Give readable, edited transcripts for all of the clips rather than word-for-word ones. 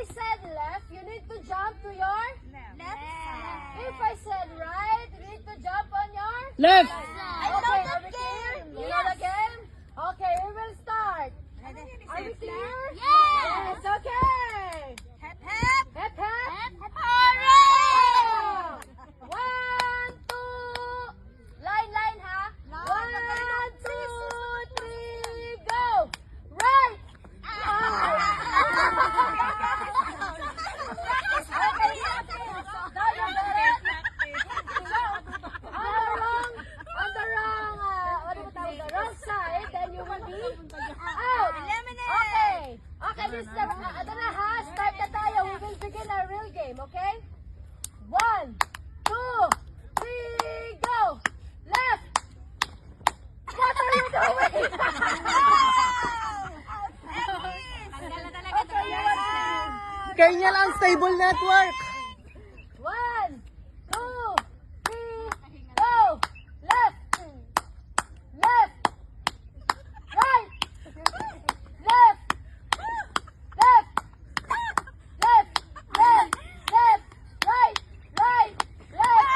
I said left, you need to jump to your left side. If I said right, you need to jump on your Left. Okay, are we clear? You know the game? Okay, we will start. Are we clear? Yes, okay. Hep, hep. Hep, hep. Hooray! 1, 2. Line, ha? 1, 2, 3, go. Right. Wrong side, then you will be out. Okay. Okay, this is ito na ha. Start na tayo. We will begin our real game, okay? 1, 2, 3, go. Left. What are you doing? Okay, you are out. Kanya lang stable network. 1, 2, 3, go. Left. Left. Right. Left. Left. Left. Left. Left. Right. Right. Left.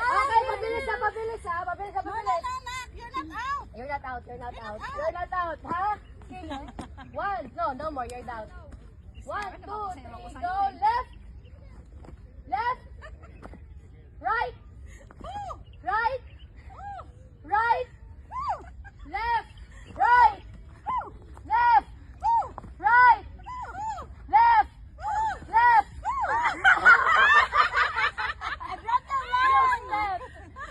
Okay, mabilis ha, mabilis ha. Mabilis ha, mabilis. You're not out. You're not out. You're not out, ha? Okay, 1. No more. You're down. 1, 2, 3, go. Left. Left. Right. Right. Right. Left. Right. Left. Right. Left. Left.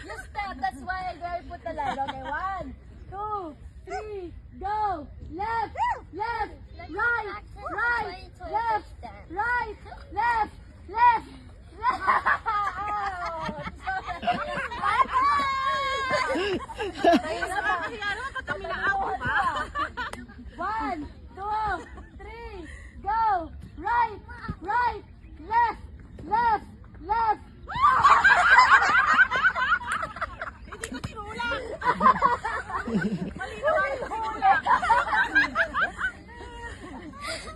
You step. That's why I put the line. Okay, 1, 2, 3, go. Left. Left. Right. Right. Left. Right. Left. Left. One, 2, 3, go. Right, right, left, left, left. Hindi ko tinulang.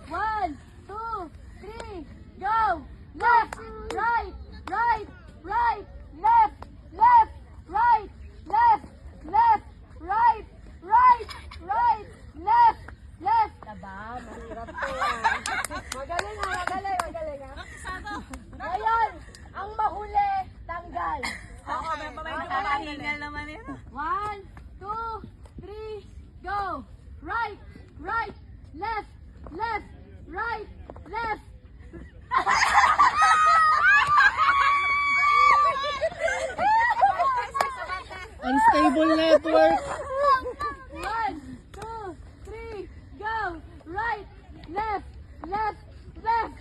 One, 2, 3, go. Left, right, right, right, left, left, right, left, left, right, right, right, left, left. Diba? Mahirap to. Magaling ha, magaling, magaling ha. Ngayon, ang mahuli, tanggal. Oo, may mamahingal naman yun. 1, 2, 3, go. Right, right, left, left, right, left. Unstable network. 1, 2, 3, go. Right, left, left, left.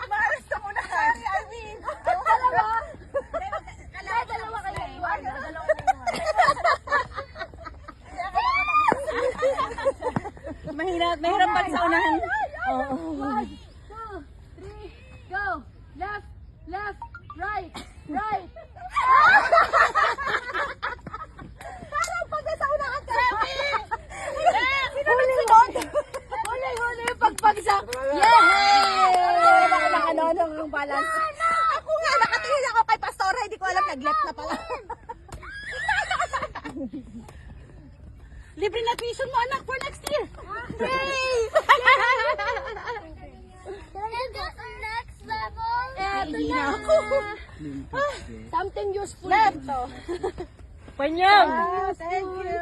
Maalas ka muna. Alvin. Dalawa. Dalawa kayo iwan. Mahirap pa rin sa unahan. 1, 2, 3, go. Left, left, right, right. Parang pagka sa unahan ka. Huli yung pagpagsak. Yay! Nakano ang balance. Ako nga, nakatingin ako kay Pastora. Hindi ko alam, nag-left na pala. Libre na tuition mo, anak, for next year. Yay! And that's our next level. Eto na. Something useful Left. dito. Panyang. Thank you.